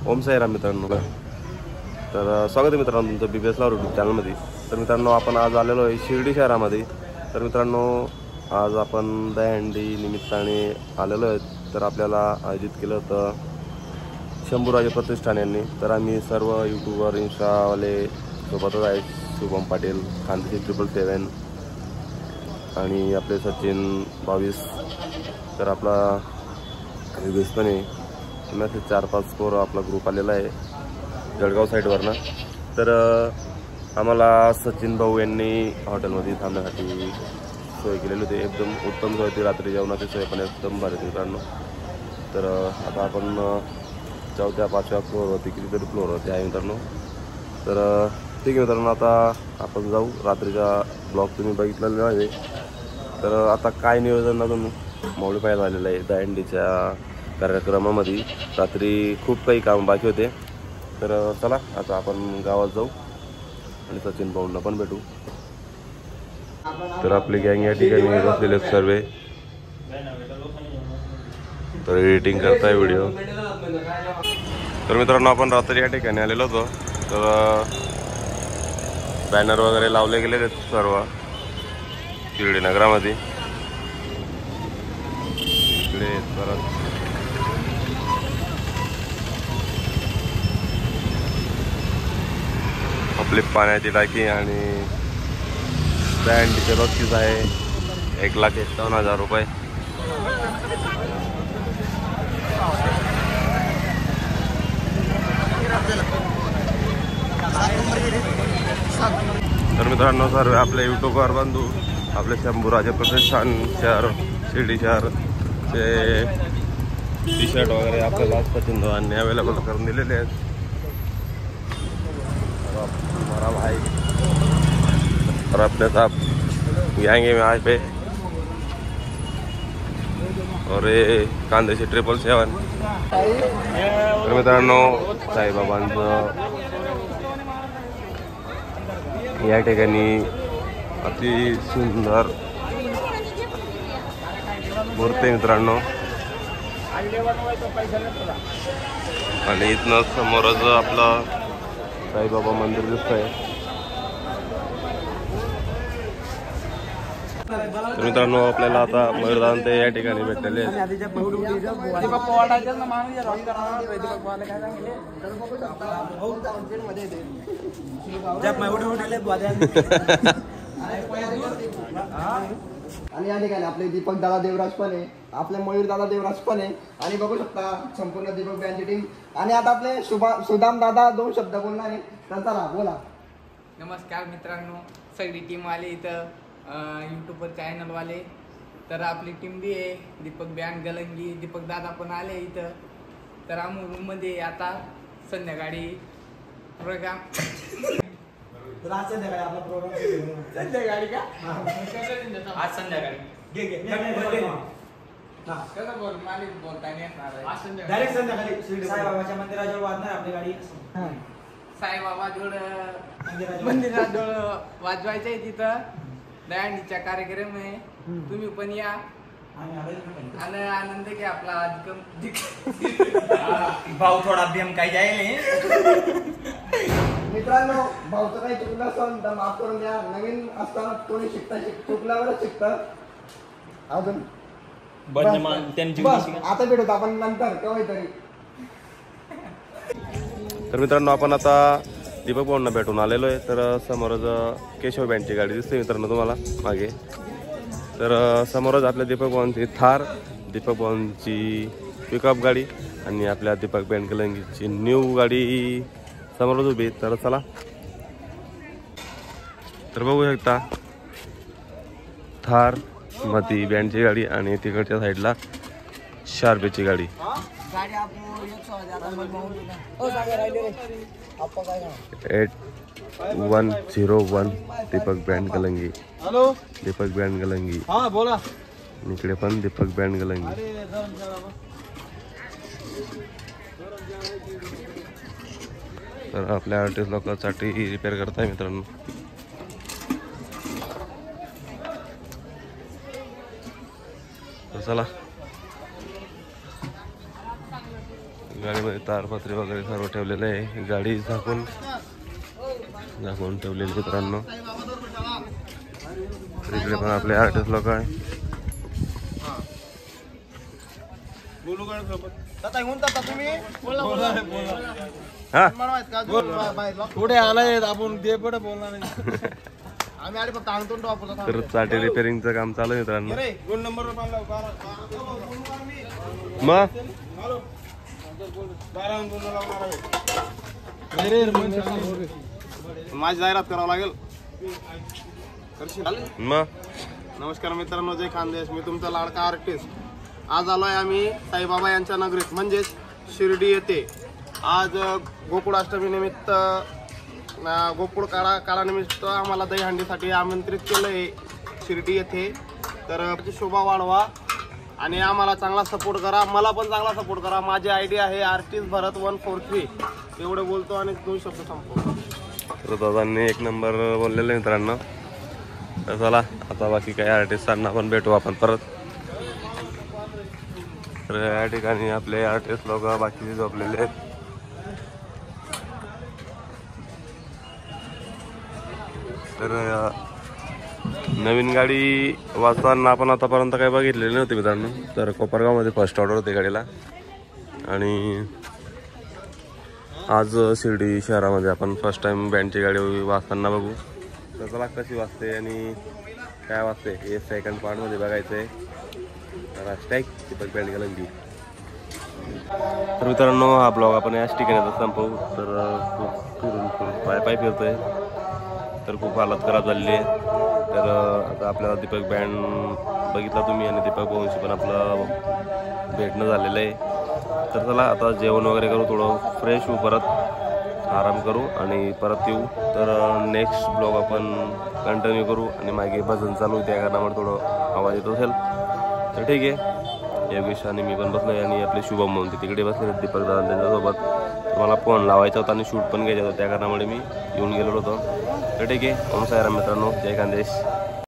ओम साईराम मित्रांनो. तर स्वागत आहे मित्रांनो तुमचं BBS लावून यूट्यूब चॅनलमध्ये. तर मित्रांनो आपण आज आलेलो आहे शिर्डी शहरामध्ये. तर मित्रांनो आज आपण दहीहंडी निमित्ताने आलेलो आहेत. तर आपल्याला आयोजित केलं होतं शंभूराजे प्रतिष्ठान यांनी. तर आम्ही सर्व यूट्यूबर इंस्टावाले सोबतच आहेत. शुभम पाटील, खानदेशी 777 आणि आपले सचिन 22. तर आपला वेगवेगळेपणे मेसेज 4-5 पोरं आपला ग्रुप आलेला आहे जळगाव साईडवरनं. तर आम्हाला सचिन भाऊ यांनी हॉटेलमध्ये थांबण्यासाठी सोय केलेली होती. एकदम उत्तम सोय होती. रात्री जेवणाची सोय पण एकदम भारी होती मित्रांनो. तर आता आपण 4-5व्या फ्लोअरवरती कितीतरी फ्लोअरवरती आहे मित्रांनो. तर ठीक आहे मित्रांनो, आता आपण जाऊ. रात्रीचा ब्लॉग तुम्ही बघितलेला आहे. तर आता काय नियोजन अजून मावळी पाहायला आलेलं आहे दहीहंडीच्या कार्यक्रमामध्ये. रात्री खूप काही काम बाकी होते. तर चला आता आपण गावात जाऊ आणि सचिन भाऊंना पण भेटू. तर आपली गँग या ठिकाणी बसलेले सर्व. तर एडिटिंग करताय व्हिडिओ. तर मित्रांनो आपण रात्री या ठिकाणी आलेलो होतो. तर बॅनर वगैरे लावले गेलेले आहेत सर्व शिर्डी नगरामध्ये. इकडे परत आपली पाण्याची टाकी आणि दहीहंडीचे बक्षीस आहे 1,51,000 रुपये. तर मित्रांनो सर्व आपले यूट्यूबवर बंधू आपले शंभूराजे प्रतिष्ठान शहर शिर्डी शहरचे टी-शर्ट वगैरे आपल्याला सचिन भावांनी अवेलेबल करून दिलेले आहेत. हमारा भाई और अपने साथ गैंगे में आए पे. और ये खानदेशी 777. तर मित्रांनो साईबाबांचं या ठिकाणी अति सुंदर मूर्ती मित्रांनो. आणि इथनं समोरच आपलं साईबाबा मंदिर दिसतंय. तर मित्रांनो आपल्याला आता मयूरदान ते या ठिकाणी भेटलेले आहेत. आणि या ठिकाणी आपले दीपक दादा देवराज पण आहे, आपले मयूर दादा देवराज पण आहे आणि बघू शकता संपूर्ण दीपक बँडची टीम. आणि आता आपले सुदाम दादा 2 शब्द बोलणार आहे. तर चला बोला. नमस्कार मित्रांनो, सगळी टीम आली इथं यूट्यूबवर चॅनलवाले. तर आपली टीम बी आहे दीपक बँड गलंगी. दीपक दादा पण आले इथं. तर आम्ही रूममध्ये आता संध्याकाळी प्रोग्राम संध्याकाळी आपला प्रोग्राम संध्याकाळी का आज संध्याकाळी कसं बोल मालिक बोलता येणार डायरेक्ट संध्याकाळी साईबाबाच्या मंदिराजवळ वाजणार आपली गाडी. साईबाबा जोड मंदिराजवळ वाजवायचं आहे तिथं. दहीहंडीचा कार्यक्रम आहे. तुम्ही पण या आणि आनंद घ्या आपला. भाऊ थोडा बेम काही जाईल. मित्रांनो भाऊचं काही चुकलं असेल तर माफ करून द्या. नवीन असताना कोणी चुकल्यावरच शिकतं. अजून आता भेटू आपण नंतर केव्हा तरी. तर मित्रांनो आपण आता दीपक भाऊंना भेटून आलेलो आहे. तर समोरच केशव बँडची गाडी दिसते मित्रांनो तुम्हाला मागे. तर समोरच आपल्या दीपक भाऊंची थार, दीपक भाऊंची पिकअप गाडी आणि आपल्या दीपक बँड गलंगीची न्यू गाडी समोरच उभी. तर चला तर बघू शकता थार मध्ये बँडची गाडी आणि तिकडच्या साईडला शार्पेची गाडी. 8101 Deepak band Galangi. Hello Deepak band Galangi. हा बोला. इकडे पण दीपक बँड गलंगी. तर आपल्या आर्टिस्ट लोकांसाठी रिपेअर करताय मित्रांनो. तर चला गाडीमध्ये तारपत्रे वगैरे सर्व ठेवलेलं आहे. गाडी झाकून ठेवलेली मित्रांनो. इकडे पण आपले आर्टिस्ट लोक आहे. हा पुढे आलाय आपण ते पुढे बोलणार आम्ही आले फक्त आणतो तर चाटे रिपेअरिंगचं काम चालू आहे मित्रांनो. दोन नंबर मग माझी जाहिरात करावं लागेल. मग नमस्कार मित्रांनो, जय खानदेश. मी तुमचा लाडका आर्टिस्ट. आज आलोय आम्ही साईबाबा यांच्या नगरीत म्हणजेच शिर्डी येथे. आज गोकुळाष्टमी निमित्त गोकुळ काळानिमित्त आम्हाला दहीहंडीसाठी आमंत्रित केलंय शिर्डी येथे. तर शोभा वाढवा आणि आम्हाला चांगला सपोर्ट करा. मला पण चांगला सपोर्ट करा. माझी आयडी आहे आर्टिस्ट भरत 143. एवढं बोलतो आणि 2 शब्द संपवतो. तर दादांनी 1 नंबर बोललेलं मित्रांनो. तर चला आता बाकी काही आर्टिस्टांना पण भेटू आपण परत. तर या ठिकाणी आपले आर्टिस्ट लोक बाकीचे झोपलेले आहेत. तर नवीन गाडी वाचताना आपण आतापर्यंत काही बघितलेली नव्हती मित्रांनो. तर कोपरगावमध्ये फर्स्ट ऑर्डर होती गाडीला आणि आज शिर्डी शहरामध्ये आपण फर्स्ट टाइम बँडची गाडी वाचताना बघू. तर चला कशी वाजते आणि काय वाजते हे सेकंड पार्टमध्ये बघायचं आहे. तर स्टॅक दीपक बँड गलंगी. तर मित्रांनो हा ब्लॉग आपण याच ठिकाणी आता संपवू. तर खूप फिरून पाय फिरतोय. तर खूप हालत खराब झालेली आहे. तर आता आपल्याला दीपक बँड बघितला तुम्ही आणि दीपक भाऊंशी पण आपलं भेटणं झालेलं आहे. तर चला आता जेवण वगैरे करू, थोडं फ्रेश होऊ, परत आराम करू आणि परत येऊ. तर नेक्स्ट ब्लॉग आपण कंटिन्यू करू आणि मागे भजन चालू त्या कारणामुळे थोडं आवाज येत असेल तर ठीक आहे. योगेश आणि मी पण बसलो आणि आपले शुभम म्हणून तिकडे बसले दीपक दादा त्यांच्यासोबत. मला फोन लावायचा होता आणि शूट पण घ्यायचा होता त्या कारणामुळे मी येऊन गेलो होतो. तर ठीक आहे. ओम साईराम मित्रांनो, जय खानदेश.